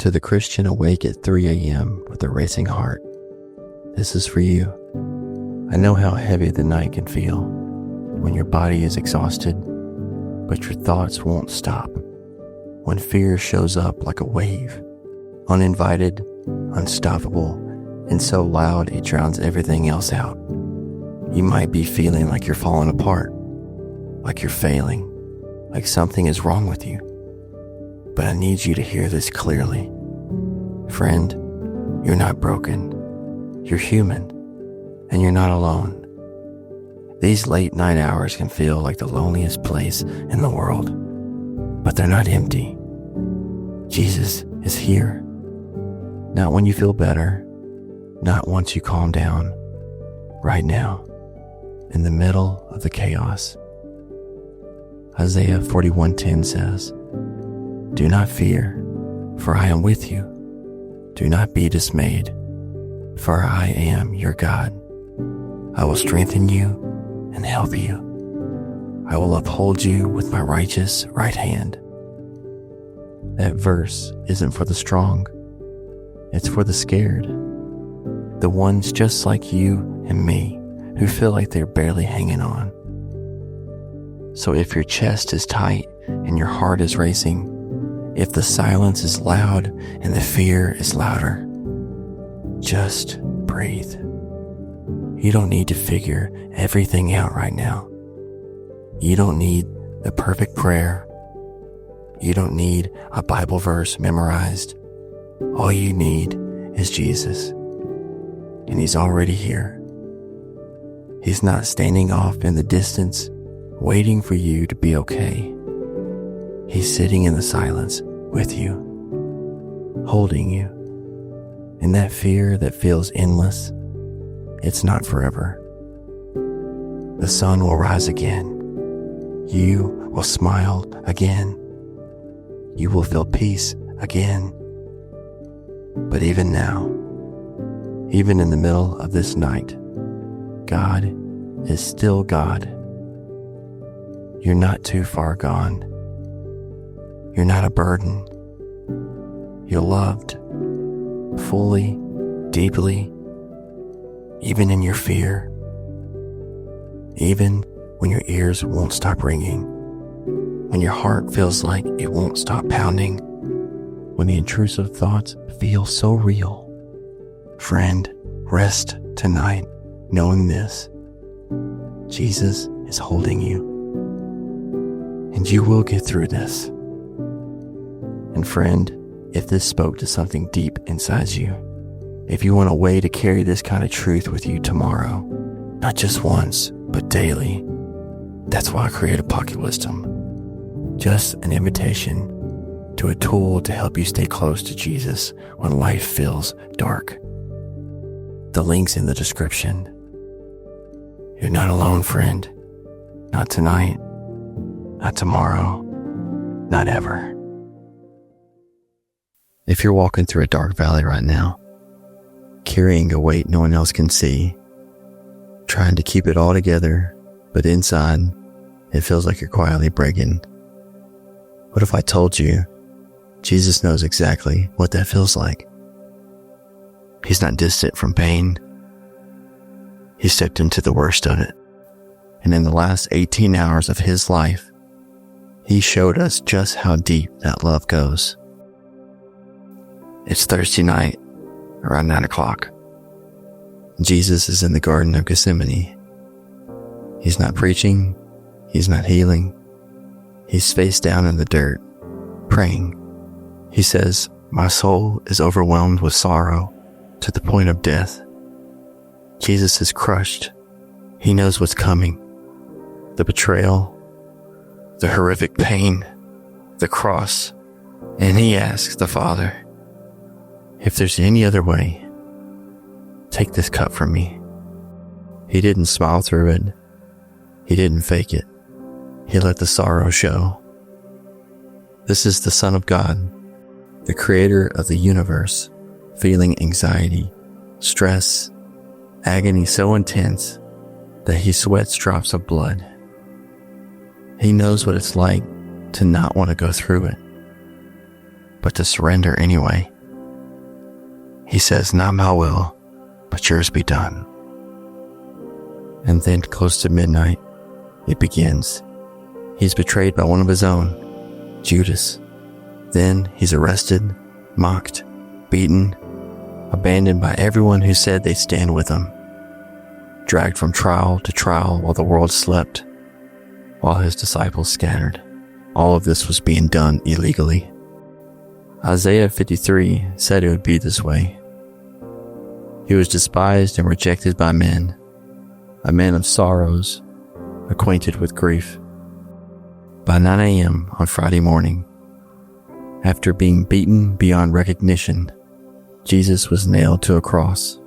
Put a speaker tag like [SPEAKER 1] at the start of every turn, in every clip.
[SPEAKER 1] To the Christian awake at 3 a.m. with a racing heart, this is for you. I know how heavy the night can feel when your body is exhausted, but your thoughts won't stop. When fear shows up like a wave, uninvited, unstoppable, and so loud it drowns everything else out. You might be feeling like you're falling apart, like you're failing, like something is wrong with you. But I need you to hear this clearly. Friend, you're not broken. You're human, and you're not alone. These late night hours can feel like the loneliest place in the world, but they're not empty. Jesus is here. Not when you feel better, not once you calm down, right now, in the middle of the chaos. Isaiah 41:10 says, "Do not fear, for I am with you. Do not be dismayed, for I am your God. I will strengthen you and help you. I will uphold you with my righteous right hand." That verse isn't for the strong. It's for the scared. The ones just like you and me who feel like they're barely hanging on. So if your chest is tight and your heart is racing, if the silence is loud and the fear is louder, just breathe. You don't need to figure everything out right now. You don't need the perfect prayer. You don't need a Bible verse memorized. All you need is Jesus. And He's already here. He's not standing off in the distance, waiting for you to be okay. He's sitting in the silence with you, holding you. And that fear that feels endless, it's not forever. The sun will rise again. You will smile again. You will feel peace again. But even now, even in the middle of this night, God is still God. You're not too far gone. You're not a burden. You're loved, fully, deeply, even in your fear, even when your ears won't stop ringing, when your heart feels like it won't stop pounding, when the intrusive thoughts feel so real. Friend, rest tonight knowing this: Jesus is holding you, and you will get through this. And friend, if this spoke to something deep inside you, if you want a way to carry this kind of truth with you tomorrow, not just once, but daily, that's why I created Pocket Wisdom. Just an invitation to a tool to help you stay close to Jesus when life feels dark. The link's in the description. You're not alone, friend. Not tonight, not tomorrow, not ever. If you're walking through a dark valley right now, carrying a weight no one else can see, trying to keep it all together, but inside, it feels like you're quietly breaking. What if I told you Jesus knows exactly what that feels like? He's not distant from pain. He stepped into the worst of it. And in the last 18 hours of His life, He showed us just how deep that love goes. It's Thursday night, around 9 o'clock. Jesus is in the Garden of Gethsemane. He's not preaching. He's not healing. He's face down in the dirt, praying. He says, "My soul is overwhelmed with sorrow to the point of death." Jesus is crushed. He knows what's coming. The betrayal, the horrific pain, the cross. And He asks the Father, "If there's any other way, take this cup from me." He didn't smile through it. He didn't fake it. He let the sorrow show. This is the Son of God, the Creator of the universe, feeling anxiety, stress, agony so intense that He sweats drops of blood. He knows what it's like to not want to go through it, but to surrender anyway. He says, "Not my will, but yours be done." And then close to midnight, it begins. He's betrayed by one of his own, Judas. Then he's arrested, mocked, beaten, abandoned by everyone who said they'd stand with him, dragged from trial to trial while the world slept, while his disciples scattered. All of this was being done illegally. Isaiah 53 said it would be this way. He was despised and rejected by men, a man of sorrows, acquainted with grief. By 9 a.m. on Friday morning, after being beaten beyond recognition, Jesus was nailed to a cross.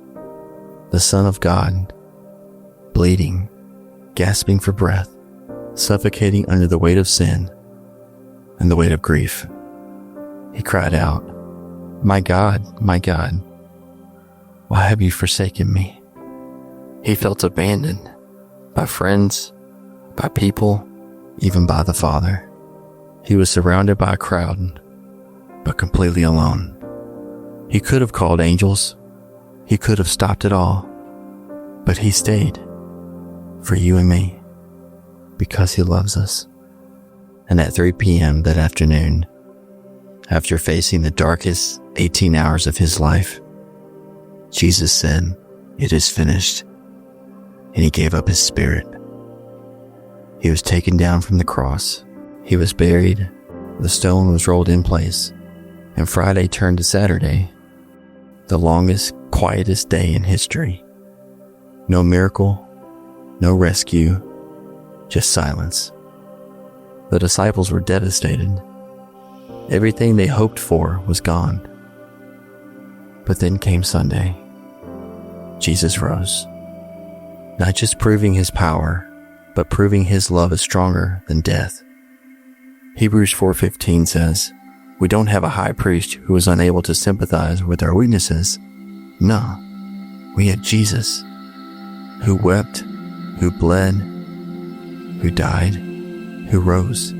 [SPEAKER 1] The Son of God, bleeding, gasping for breath, suffocating under the weight of sin and the weight of grief. He cried out, my God, why have you forsaken me?" He felt abandoned by friends, by people, even by the Father. He was surrounded by a crowd, but completely alone. He could have called angels. He could have stopped it all, but he stayed for you and me because he loves us. And at 3 p.m. that afternoon, after facing the darkest 18 hours of his life, Jesus said, "It is finished," and he gave up his spirit. He was taken down from the cross. He was buried. The stone was rolled in place, and Friday turned to Saturday, the longest, quietest day in history. No miracle, no rescue, just silence. The disciples were devastated. Everything they hoped for was gone. But then came Sunday. Jesus rose, not just proving his power, but proving his love is stronger than death. Hebrews 4:15 says, "We don't have a high priest who is unable to sympathize with our weaknesses. No, we have Jesus, who wept, who bled, who died, who rose.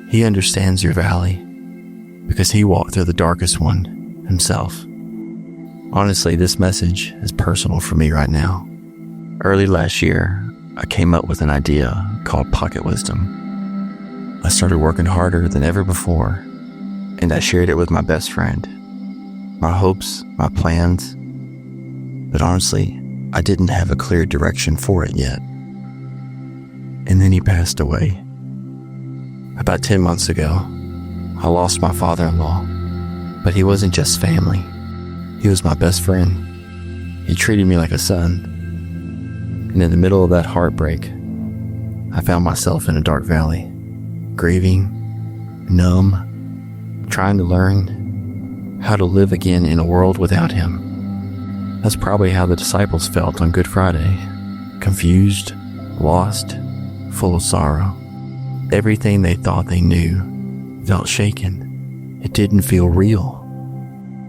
[SPEAKER 1] He understands your valley because he walked through the darkest one himself." Honestly, this message is personal for me right now. Early last year, I came up with an idea called pocket wisdom. I started working harder than ever before, and I shared it with my best friend. My hopes, my plans, but honestly, I didn't have a clear direction for it yet. And then he passed away. About 10 months ago, I lost my father-in-law, but he wasn't just family. He was my best friend. He treated me like a son. And in the middle of that heartbreak, I found myself in a dark valley, grieving, numb, trying to learn how to live again in a world without him. That's probably how the disciples felt on Good Friday. Confused, lost, full of sorrow. Everything they thought they knew felt shaken. It didn't feel real.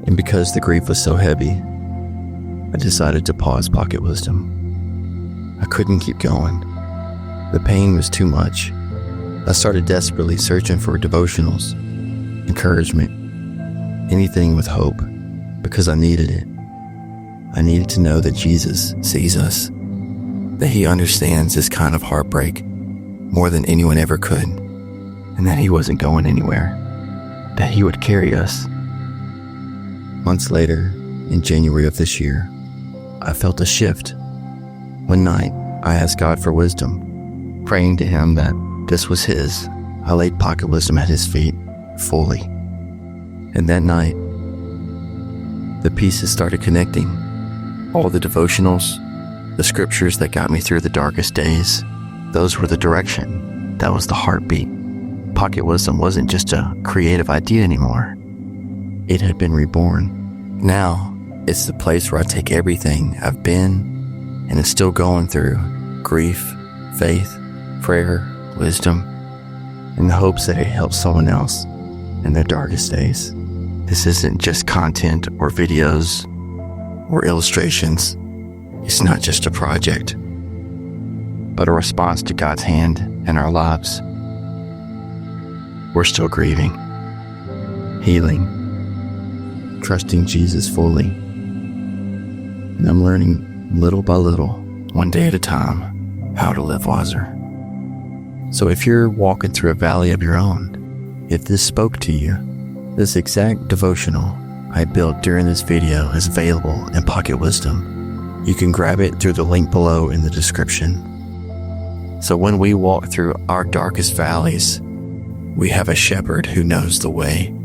[SPEAKER 1] And because the grief was so heavy, I decided to pause pocket wisdom. I couldn't keep going. The pain was too much. I started desperately searching for devotionals, encouragement, anything with hope, because I needed it. I needed to know that Jesus sees us, that he understands this kind of heartbreak more than anyone ever could, and that he wasn't going anywhere, that he would carry us. Months later, in January of this year, I felt a shift. One night, I asked God for wisdom, praying to him that this was his. I laid pocket wisdom at his feet, fully. And that night, the pieces started connecting. All the devotionals, the scriptures that got me through the darkest days, those were the direction. That was the heartbeat. Pocket wisdom wasn't just a creative idea anymore. It had been reborn. Now, it's the place where I take everything I've been and is still going through, grief, faith, prayer, wisdom, in the hopes that it helps someone else in their darkest days. This isn't just content or videos or illustrations. It's not just a project, but a response to God's hand in our lives. We're still grieving, healing, trusting Jesus fully. And I'm learning little by little, one day at a time, how to live wiser. So if you're walking through a valley of your own, if this spoke to you, this exact devotional I built during this video is available in Pocket Wisdom. You can grab it through the link below in the description. So when we walk through our darkest valleys, we have a shepherd who knows the way.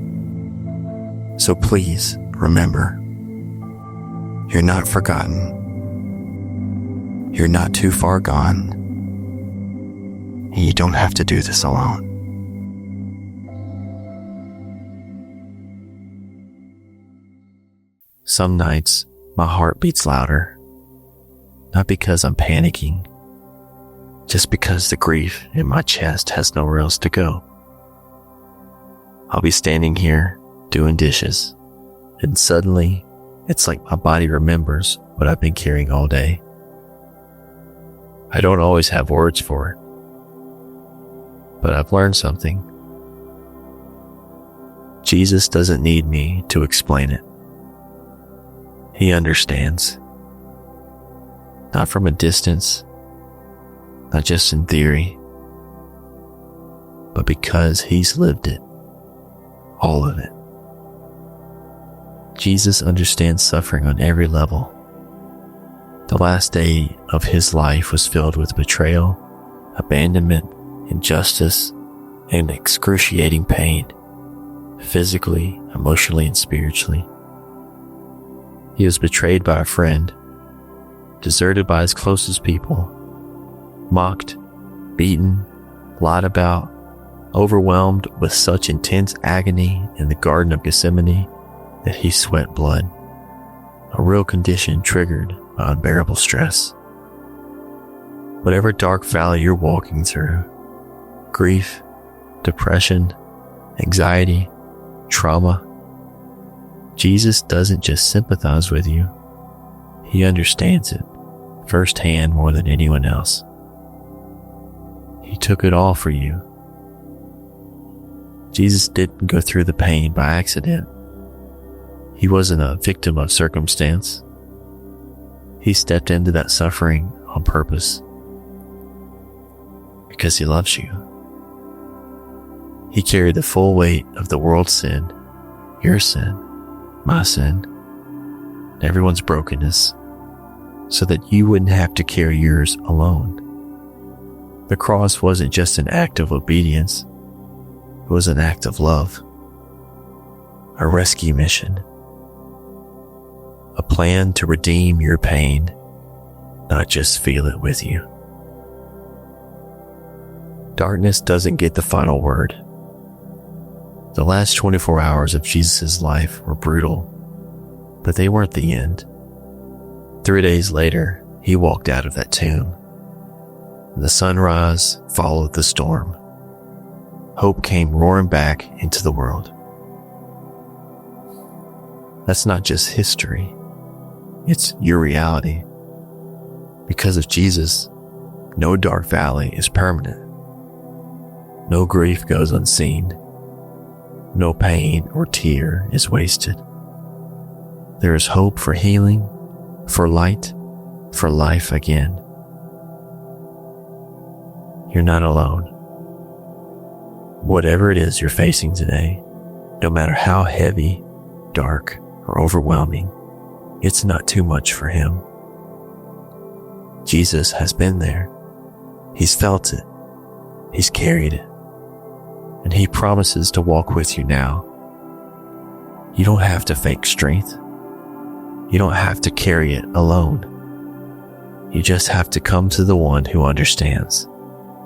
[SPEAKER 1] So please remember, you're not forgotten. You're not too far gone. And you don't have to do this alone. Some nights, my heart beats louder. Not because I'm panicking, just because the grief in my chest has nowhere else to go. I'll be standing here doing dishes, and suddenly it's like my body remembers what I've been carrying all day. I don't always have words for it, but I've learned something. Jesus doesn't need me to explain it. He understands. Not from a distance, not just in theory, but because he's lived it, all of it. Jesus understands suffering on every level. The last day of his life was filled with betrayal, abandonment, injustice, and excruciating pain, physically, emotionally, and spiritually. He was betrayed by a friend, deserted by his closest people, mocked, beaten, lied about, overwhelmed with such intense agony in the Garden of Gethsemane that he sweat blood, a real condition triggered by unbearable stress. Whatever dark valley you're walking through, grief, depression, anxiety, trauma, Jesus doesn't just sympathize with you, he understands it firsthand more than anyone else. He took it all for you. Jesus didn't go through the pain by accident. He wasn't a victim of circumstance. He stepped into that suffering on purpose because he loves you. He carried the full weight of the world's sin, your sin, my sin, everyone's brokenness, so that you wouldn't have to carry yours alone. The cross wasn't just an act of obedience, it was an act of love, a rescue mission, a plan to redeem your pain, not just feel it with you. Darkness doesn't get the final word. The last 24 hours of Jesus' life were brutal, but they weren't the end. 3 days later, he walked out of that tomb. The sunrise followed the storm. Hope came roaring back into the world. That's not just history. It's your reality. Because of Jesus, no dark valley is permanent. No grief goes unseen. No pain or tear is wasted. There is hope for healing, for light, for life again. You're not alone. Whatever it is you're facing today, no matter how heavy, dark, or overwhelming, it's not too much for him. Jesus has been there. He's felt it. He's carried it. And he promises to walk with you now. You don't have to fake strength. You don't have to carry it alone. You just have to come to the one who understands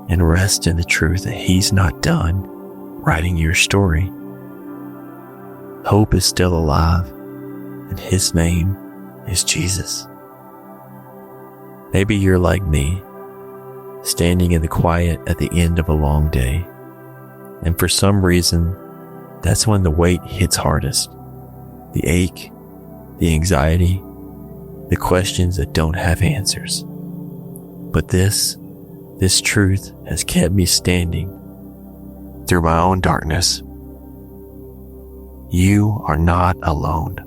[SPEAKER 1] and rest in the truth that he's not done writing your story. Hope is still alive, and his name is Jesus. Maybe you're like me, standing in the quiet at the end of a long day, and for some reason, that's when the weight hits hardest. The ache, the anxiety, the questions that don't have answers. But this truth has kept me standing through my own darkness. You are not alone.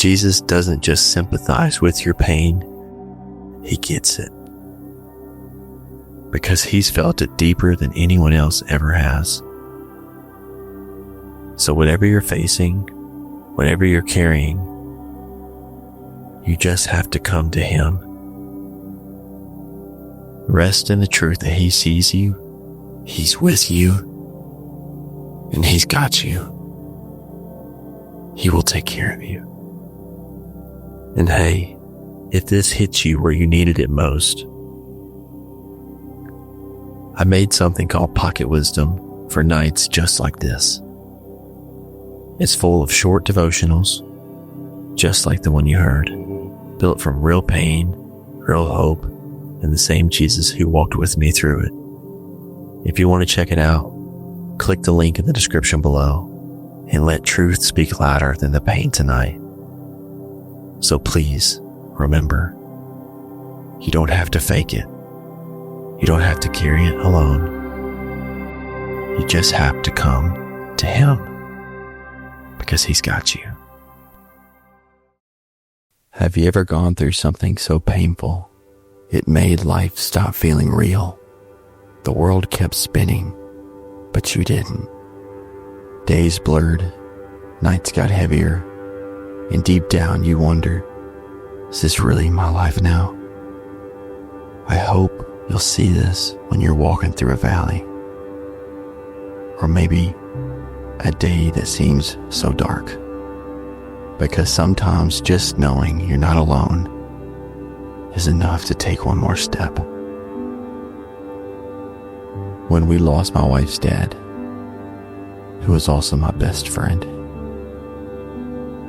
[SPEAKER 1] Jesus doesn't just sympathize with your pain, he gets it. Because he's felt it deeper than anyone else ever has. So whatever you're facing, whatever you're carrying, you just have to come to him. Rest in the truth that he sees you, he's with you, and he's got you. He will take care of you. And hey, if this hits you where you needed it most, I made something called Pocket Wisdom for nights just like this. It's full of short devotionals, just like the one you heard, built from real pain, real hope, and the same Jesus who walked with me through it. If you want to check it out, click the link in the description below and let truth speak louder than the pain tonight. So please, remember, you don't have to fake it. You don't have to carry it alone. You just have to come to him because he's got you. Have you ever gone through something so painful it made life stop feeling real? The world kept spinning, but you didn't. Days blurred, nights got heavier, and deep down you wonder, is this really my life now? I hope you'll see this when you're walking through a valley, or maybe a day that seems so dark, because sometimes just knowing you're not alone is enough to take one more step. When we lost my wife's dad, who was also my best friend,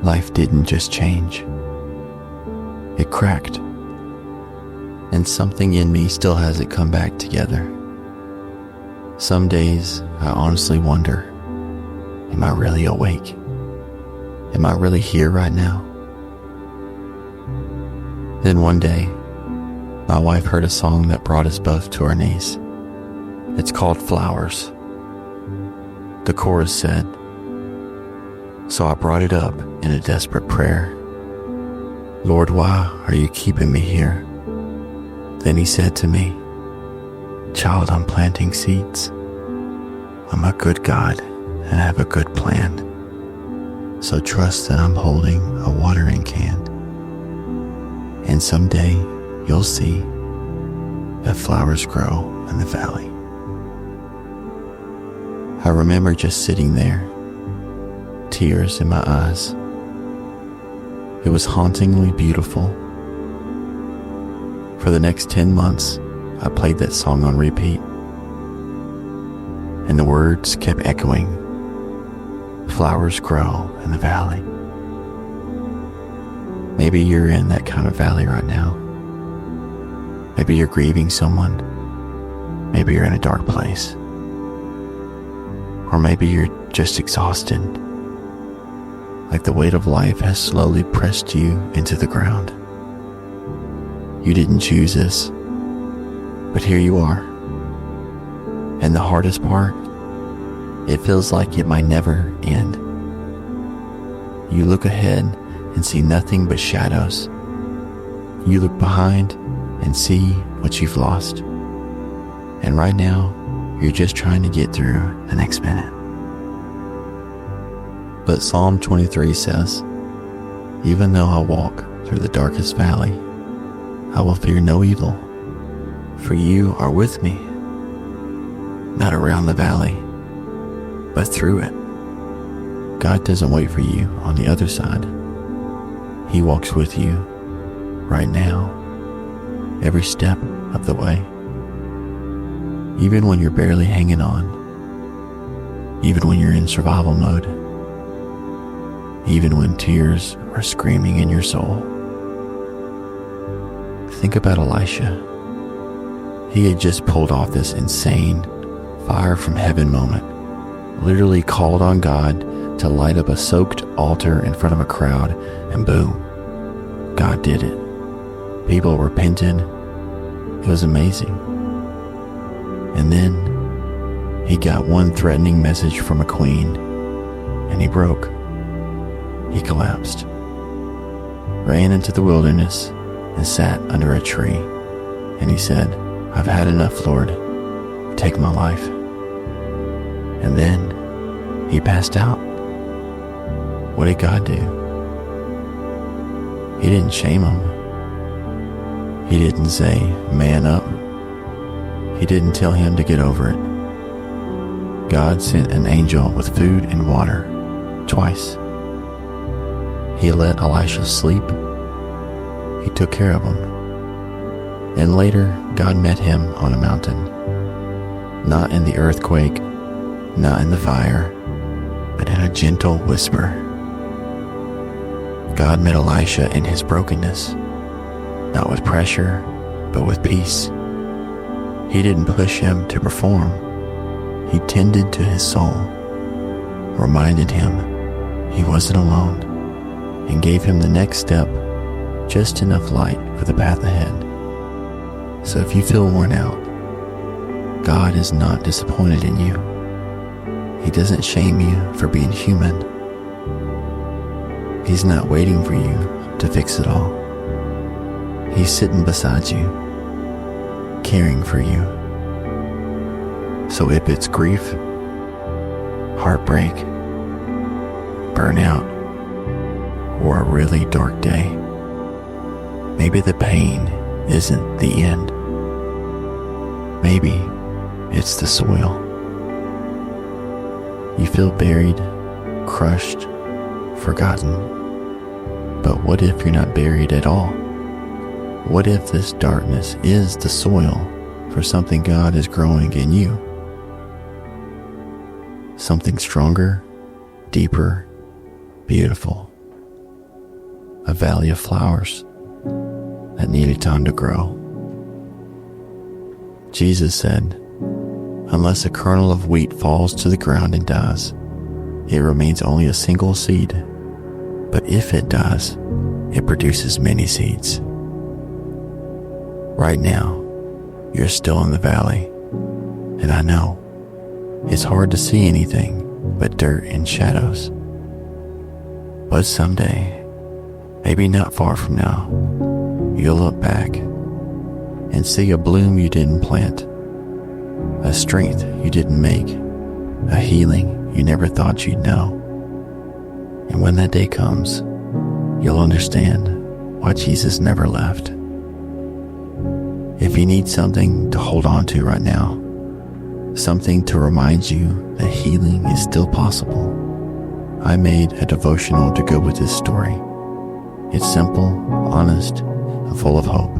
[SPEAKER 1] life didn't just change, it cracked. And something in me still hasn't come back together. Some days I honestly wonder, am I really awake? Am I really here right now? Then one day, my wife heard a song that brought us both to our knees. It's called Flowers. The chorus said, so I brought it up in a desperate prayer. Lord, why are you keeping me here? Then he said to me, child, I'm planting seeds. I'm a good God and I have a good plan. So trust that I'm holding a watering can. And someday you'll see that flowers grow in the valley. I remember just sitting there, tears in my eyes. It was hauntingly beautiful. For the next 10 months, I played that song on repeat, and the words kept echoing, flowers grow in the valley. Maybe you're in that kind of valley right now. Maybe you're grieving someone. Maybe you're in a dark place. Or maybe you're just exhausted, like the weight of life has slowly pressed you into the ground. You didn't choose this, but here you are. And the hardest part, it feels like it might never end. You look ahead and see nothing but shadows. You look behind and see what you've lost. And right now, you're just trying to get through the next minute. But Psalm 23 says, even though I walk through the darkest valley, I will fear no evil, for you are with me. Not around the valley, but through it. God doesn't wait for you on the other side. He walks with you right now, every step of the way. Even when you're barely hanging on, even when you're in survival mode, even when tears are screaming in your soul. Think about Elisha. He had just pulled off this insane fire from heaven moment, literally called on God to light up a soaked altar in front of a crowd, and boom, God did it. People repented. It was amazing. And then he got one threatening message from a queen, and he broke. He collapsed. ran into the wilderness and sat under a tree. And he said, "I've had enough, Lord. Take my life." And then he passed out. What did God do? He didn't shame him. He didn't say, "Man up." He didn't tell him to get over it. God sent an angel with food and water twice. He let Elisha sleep. He took care of him. And later, God met him on a mountain. Not in the earthquake, not in the fire, but in a gentle whisper. God met Elisha in his brokenness, not with pressure, but with peace. He didn't push him to perform. He tended to his soul, reminded him he wasn't alone, and gave him the next step, just enough light for the path ahead. So if you feel worn out, God is not disappointed in you. He doesn't shame you for being human. He's not waiting for you to fix it all. He's sitting beside you, caring for you. So if it's grief, heartbreak, burnout, or a really dark day, maybe the pain isn't the end. Maybe it's the soil. You feel buried, crushed, forgotten. But what if you're not buried at all? What if this darkness is the soil for something God is growing in you? Something stronger, deeper, beautiful. A valley of flowers that needed time to grow. Jesus said, "Unless a kernel of wheat falls to the ground and dies, it remains only a single seed. But if it dies, it produces many seeds." Right now, you're still in the valley, and I know it's hard to see anything but dirt and shadows. But someday, maybe not far from now, you'll look back and see a bloom you didn't plant, a strength you didn't make, a healing you never thought you'd know. And when that day comes, you'll understand why Jesus never left. If you need something to hold on to right now, something to remind you that healing is still possible, I made a devotional to go with this story. It's simple, honest, and full of hope.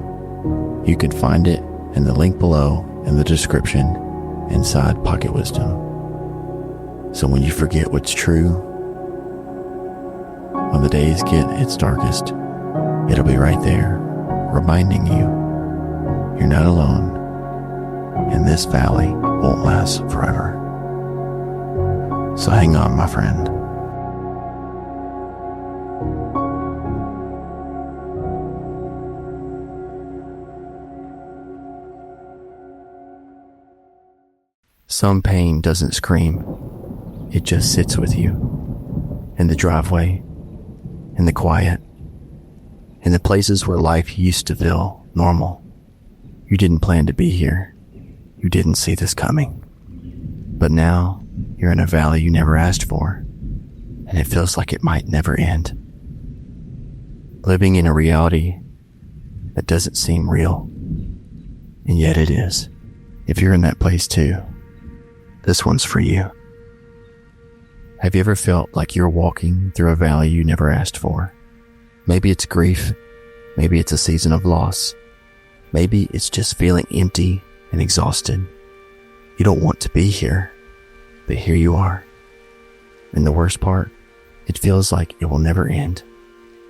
[SPEAKER 1] You can find it in the link below in the description inside Pocket Wisdom. So when you forget what's true, when the days get its darkest, it'll be right there, reminding you you're not alone, and this valley won't last forever. So hang on, my friend. Some pain doesn't scream. It just sits with you. In the driveway, in the quiet, in the places where life used to feel normal. You didn't plan to be here. You didn't see this coming. But now, you're in a valley you never asked for, and it feels like it might never end. Living in a reality that doesn't seem real, and yet it is. If you're in that place too, this one's for you. Have you ever felt like you're walking through a valley you never asked for? Maybe it's grief. Maybe it's a season of loss. Maybe it's just feeling empty and exhausted. You don't want to be here, but here you are. And the worst part, it feels like it will never end.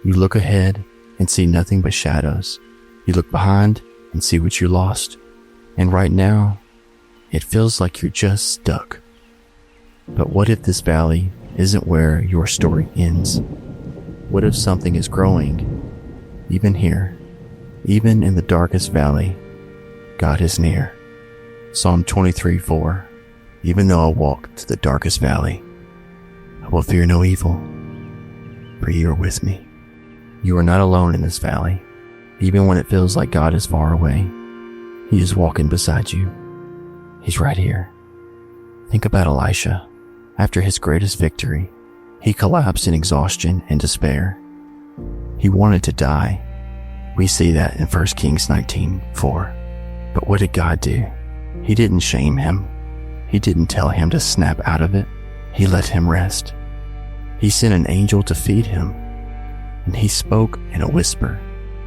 [SPEAKER 1] You look ahead and see nothing but shadows. You look behind and see what you lost. And right now, it feels like you're just stuck. But what if this valley isn't where your story ends? What if something is growing, even here, even in the darkest valley? God is near. Psalm 23:4. Even though I walk to the darkest valley, I will fear no evil, for you are with me. You are not alone in this valley. Even when it feels like God is far away, He is walking beside you. He's right here. Think about Elisha. After his greatest victory, he collapsed in exhaustion and despair. He wanted to die. We see that in 1 Kings 19:4. But what did God do? He didn't shame him. He didn't tell him to snap out of it. He let him rest. He sent an angel to feed him, and he spoke in a whisper,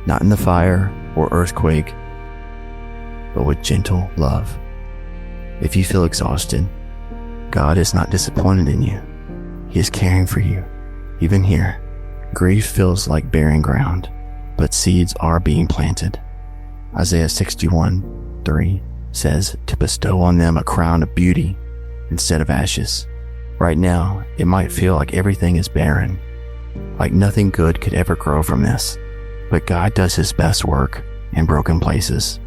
[SPEAKER 1] not in the fire or earthquake, but with gentle love. If you feel exhausted, God is not disappointed in you. He is caring for you. Even here, grief feels like barren ground, but seeds are being planted. Isaiah 61:3 says to bestow on them a crown of beauty instead of ashes. Right now, it might feel like everything is barren, like nothing good could ever grow from this. But God does His best work in broken places.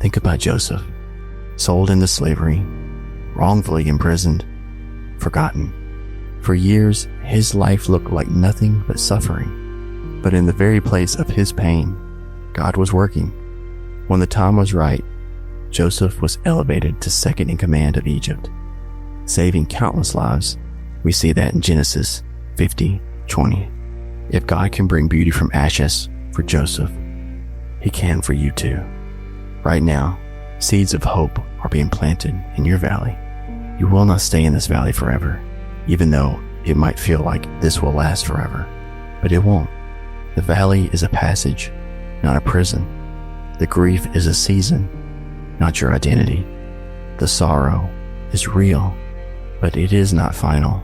[SPEAKER 1] Think about Joseph, sold into slavery, wrongfully imprisoned, forgotten. For years, his life looked like nothing but suffering. But in the very place of his pain, God was working. When the time was right, Joseph was elevated to second in command of Egypt, saving countless lives. We see that in Genesis 50:20. If God can bring beauty from ashes for Joseph, He can for you too. Right now, seeds of hope are being planted in your valley. You will not stay in this valley forever, even though it might feel like this will last forever. But it won't. The valley is a passage, not a prison. The grief is a season, not your identity. The sorrow is real, but it is not final.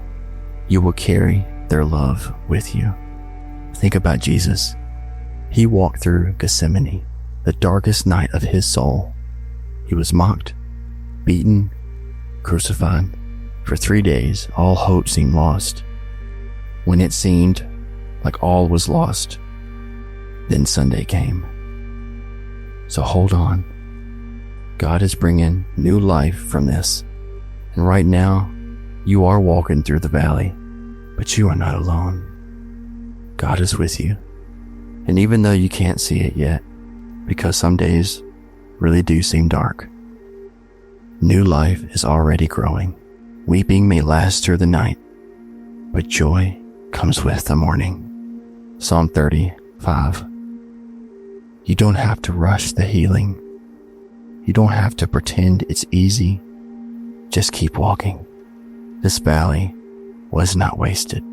[SPEAKER 1] You will carry their love with you. Think about Jesus. He walked through Gethsemane, the darkest night of His soul. He was mocked, beaten, crucified. For 3 days, all hope seemed lost. When it seemed like all was lost, then Sunday came. So hold on. God is bringing new life from this. And right now, you are walking through the valley, but you are not alone. God is with you. And even though you can't see it yet, because some days really do seem dark, new life is already growing. Weeping may last through the night, but joy comes with the morning. Psalm 35. You don't have to rush the healing. You don't have to pretend it's easy. Just keep walking. This valley was not wasted.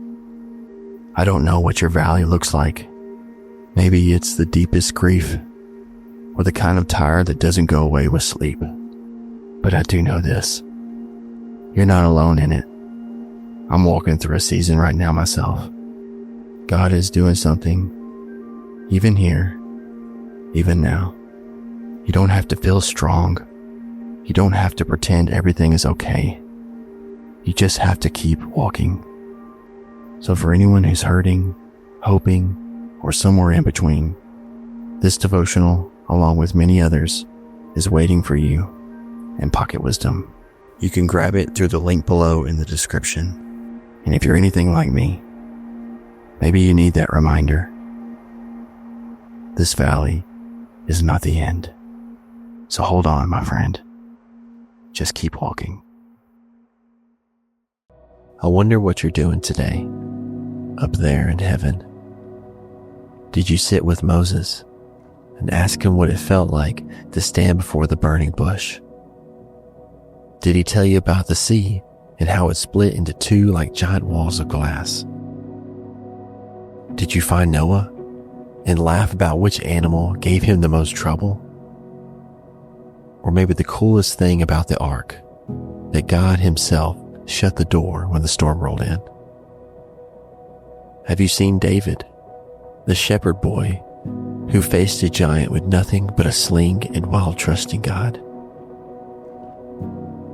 [SPEAKER 1] I don't know what your valley looks like. Maybe it's the deepest grief, or the kind of tired that doesn't go away with sleep. But I do know this. You're not alone in it. I'm walking through a season right now myself. God is doing something, even here, even now. You don't have to feel strong. You don't have to pretend everything is okay. You just have to keep walking. So for anyone who's hurting, hoping, or somewhere in between, this devotional, along with many others, is waiting for you in Pocket Wisdom. You can grab it through the link below in the description. And if you're anything like me, maybe you need that reminder. This valley is not the end. So hold on, my friend. Just keep walking. I wonder what you're doing today, up there in heaven. Did you sit with Moses and ask him what it felt like to stand before the burning bush? Did he tell you about the sea and how it split into two like giant walls of glass? Did you find Noah and laugh about which animal gave him the most trouble? Or maybe the coolest thing about the ark, that God Himself shut the door when the storm rolled in? Have you seen David, the shepherd boy who faced a giant with nothing but a sling and while trusting God?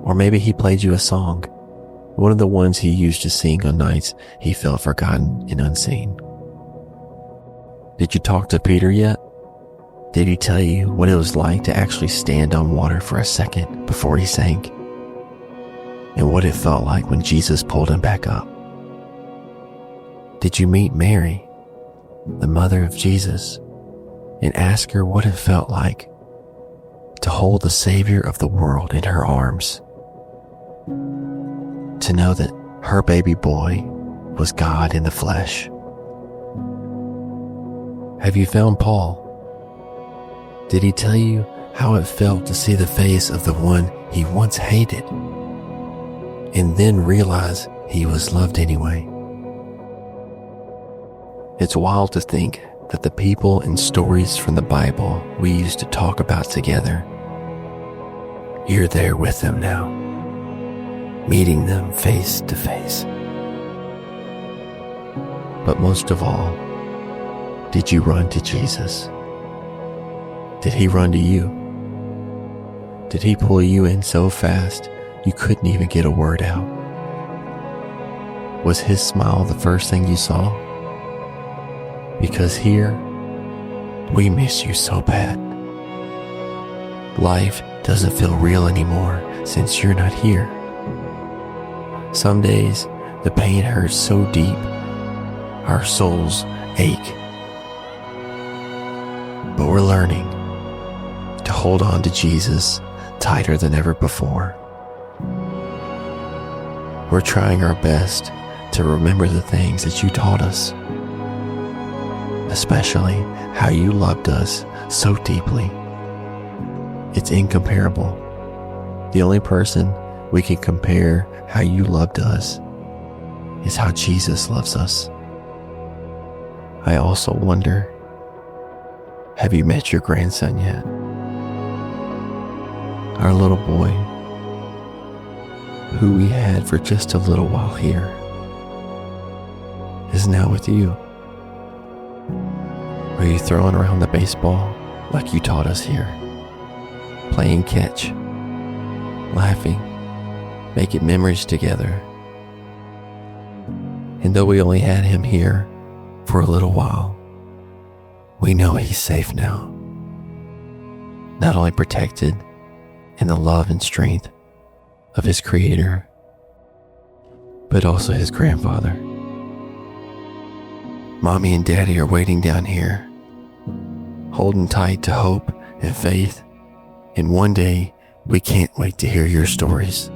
[SPEAKER 1] Or maybe he played you a song, one of the ones he used to sing on nights he felt forgotten and unseen. Did you talk to Peter yet? Did he tell you what it was like to actually stand on water for a second before he sank? And what it felt like when Jesus pulled him back up? Did you meet Mary, the mother of Jesus, and ask her what it felt like to hold the Savior of the world in her arms. To know that her baby boy was God in the flesh. Have you found Paul? Did he tell you how it felt to see the face of the one he once hated and then realize he was loved anyway? It's wild to think that the people and stories from the Bible we used to talk about together, you're there with them now, meeting them face to face. But most of all, did you run to Jesus? Did he run to you? Did he pull you in so fast you couldn't even get a word out? Was his smile the first thing you saw? Because here, we miss you so bad. Life doesn't feel real anymore since you're not here. Some days, the pain hurts so deep, our souls ache. But we're learning to hold on to Jesus tighter than ever before. We're trying our best to remember the things that you taught us, especially how you loved us so deeply. It's incomparable. The only person we can compare how you loved us is how Jesus loves us. I also wonder, have you met your grandson yet? Our little boy, who we had for just a little while here, is now with you. Are you throwing around the baseball like you taught us here? Playing catch, laughing, making memories together. And though we only had him here for a little while, we know he's safe now. Not only protected in the love and strength of his Creator, but also his grandfather. Mommy and Daddy are waiting down here, holding tight to hope and faith, and one day we can't wait to hear your stories.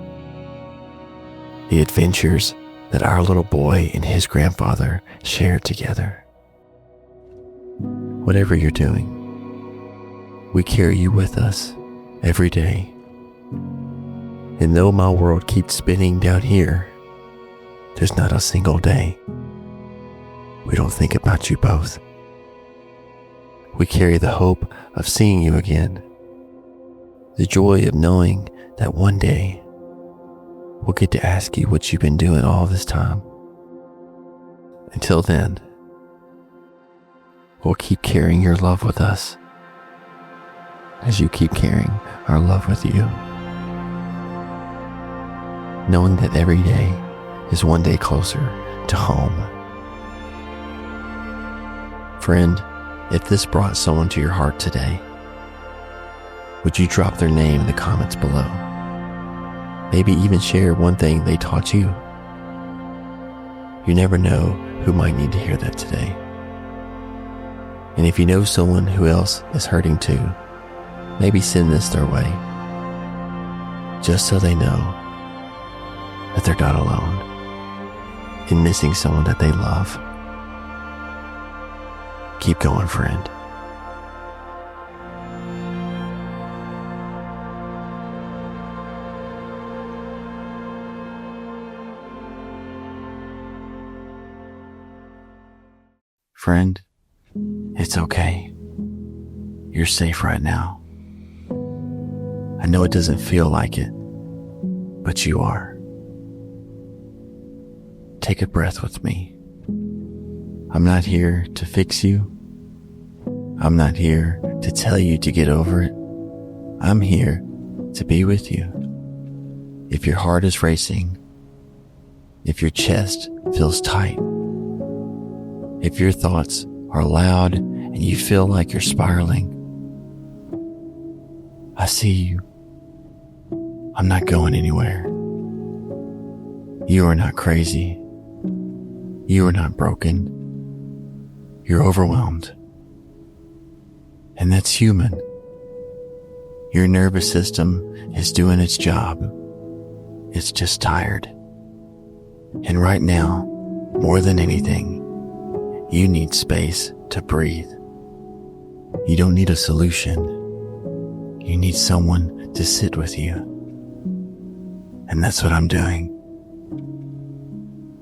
[SPEAKER 1] The adventures that our little boy and his grandfather shared together. Whatever you're doing, we carry you with us every day. And though my world keeps spinning down here, there's not a single day we don't think about you both. We carry the hope of seeing you again, the joy of knowing that one day we'll get to ask you what you've been doing all this time. Until then, we'll keep carrying your love with us as you keep carrying our love with you, knowing that every day is one day closer to home. Friend, if this brought someone to your heart today, would you drop their name in the comments below? Maybe even share one thing they taught you. You never know who might need to hear that today. And if you know someone who else is hurting too, maybe send this their way, just so they know that they're not alone in missing someone that they love. Keep going, friend. Friend, it's okay. You're safe right now. I know it doesn't feel like it, but you are. Take a breath with me. I'm not here to fix you. I'm not here to tell you to get over it. I'm here to be with you. If your heart is racing, if your chest feels tight, if your thoughts are loud and you feel like you're spiraling, I see you. I'm not going anywhere. You are not crazy. You are not broken. You're overwhelmed. And that's human. Your nervous system is doing its job. It's just tired. And right now, more than anything, you need space to breathe. You don't need a solution. You need someone to sit with you. And that's what I'm doing.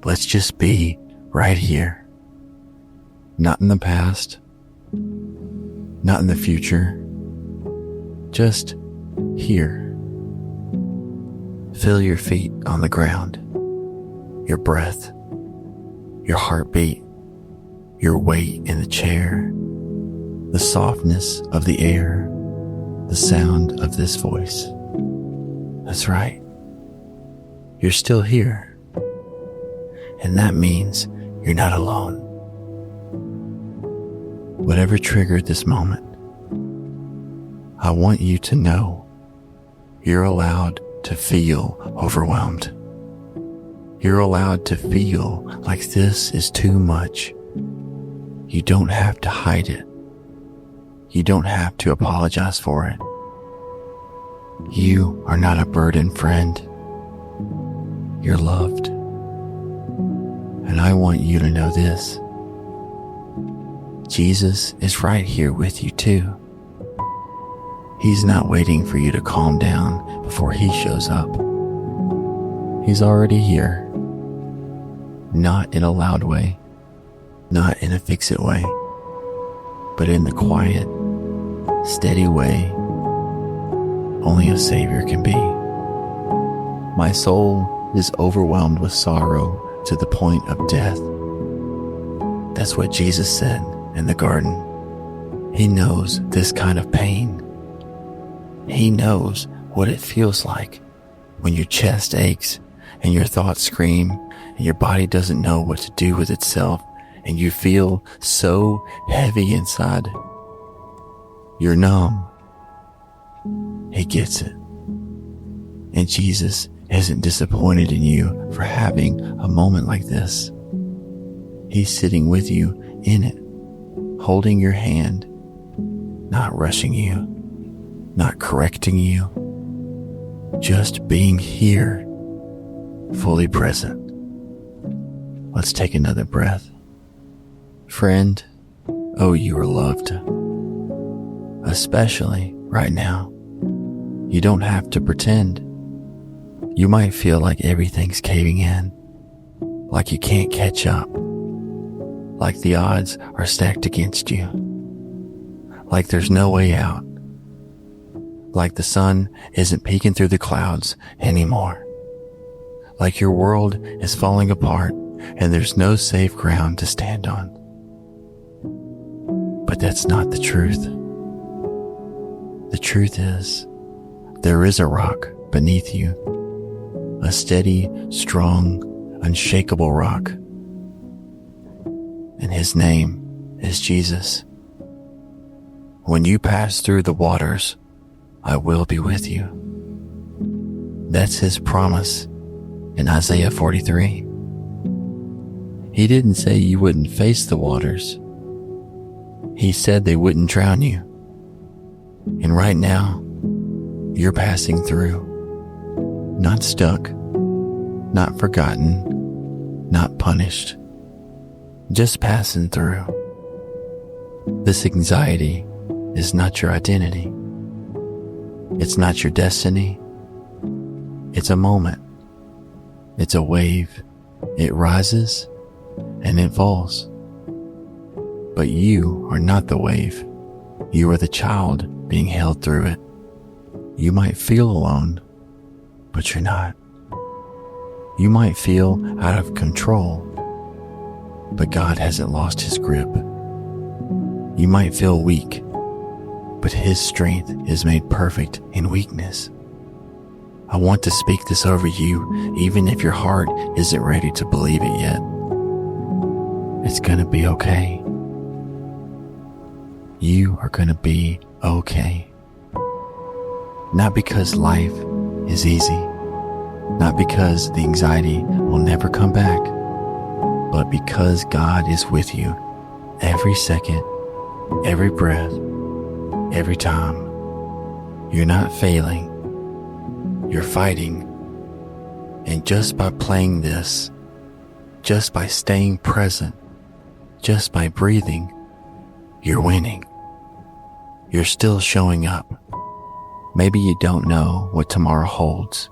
[SPEAKER 1] Let's just be right here. Not in the past. Not in the future. Just here. Feel your feet on the ground. Your breath. Your heartbeat. Your weight in the chair. The softness of the air. The sound of this voice. That's right. You're still here. And that means you're not alone. Whatever triggered this moment, I want you to know you're allowed to feel overwhelmed. You're allowed to feel like this is too much. You don't have to hide it. You don't have to apologize for it. You are not a burden, friend. You're loved. And I want you to know this. Jesus is right here with you too. He's not waiting for you to calm down before he shows up. He's already here. Not in a loud way, not in a fix-it way, but in the quiet, steady way only a Savior can be. My soul is overwhelmed with sorrow to the point of death. That's what Jesus said in the garden. He knows this kind of pain. He knows what it feels like when your chest aches and your thoughts scream and your body doesn't know what to do with itself and you feel so heavy inside. You're numb. He gets it. And Jesus isn't disappointed in you for having a moment like this. He's sitting with you in it, holding your hand, not rushing you, not correcting you, just being here, fully present. Let's take another breath. Friend, oh, you are loved. Especially right now. You don't have to pretend. You might feel like everything's caving in, like you can't catch up, like the odds are stacked against you, like there's no way out, like the sun isn't peeking through the clouds anymore, like your world is falling apart and there's no safe ground to stand on. But that's not the truth. The truth is, there is a rock beneath you, a steady, strong, unshakable rock. And his name is Jesus. When you pass through the waters, I will be with you. That's his promise in Isaiah 43. He didn't say you wouldn't face the waters. He said they wouldn't drown you. And right now, you're passing through. Not stuck, not forgotten, not punished. Just passing through. This anxiety is not your identity. It's not your destiny. It's a moment. It's a wave. It rises and it falls. But you are not the wave. You are the child being held through it. You might feel alone, but you're not. You might feel out of control, but God hasn't lost his grip. You might feel weak, but his strength is made perfect in weakness. I want to speak this over you, even if your heart isn't ready to believe it yet. It's gonna be okay. You are gonna be okay. Not because life is easy, not because the anxiety will never come back, but because God is with you every second, every breath, every time. You're not failing. You're fighting. And just by playing this, just by staying present, just by breathing, you're winning. You're still showing up. Maybe you don't know what tomorrow holds.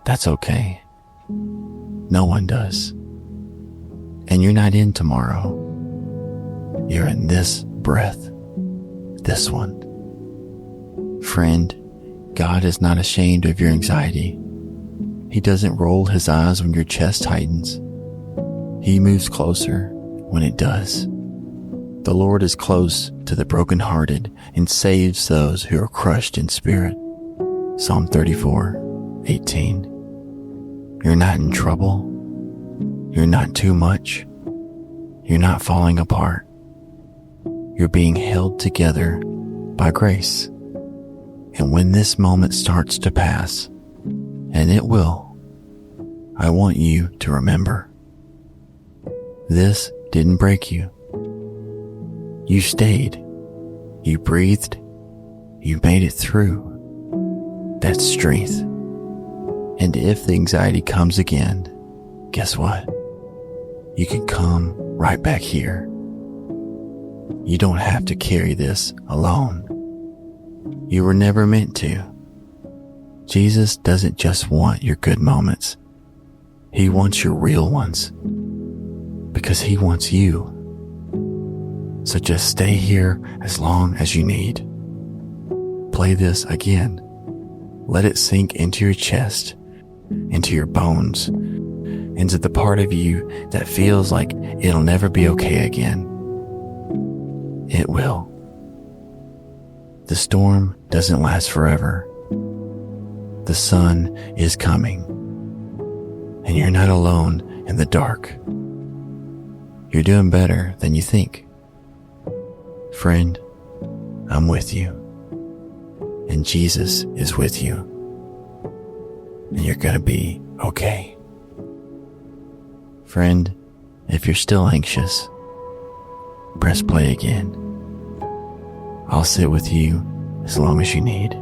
[SPEAKER 1] That's okay. No one does. And you're not in tomorrow. You're in this breath, this one. Friend, God is not ashamed of your anxiety. He doesn't roll his eyes when your chest tightens. He moves closer when it does. The Lord is close to the brokenhearted and saves those who are crushed in spirit. Psalm 34:18. You're not in trouble. You're not too much. You're not falling apart. You're being held together by grace. And when this moment starts to pass, and it will, I want you to remember, this didn't break you. You stayed. You breathed. You made it through. That's strength. And if the anxiety comes again, guess what? You can come right back here. You don't have to carry this alone. You were never meant to. Jesus doesn't just want your good moments. He wants your real ones. Because he wants you. So just stay here as long as you need. Play this again. Let it sink into your chest, into your bones, into the part of you that feels like it'll never be okay again. It will. The storm doesn't last forever. The sun is coming. And you're not alone in the dark. You're doing better than you think. Friend, I'm with you. And Jesus is with you. And you're gonna be okay. Friend, if you're still anxious, press play again. I'll sit with you as long as you need.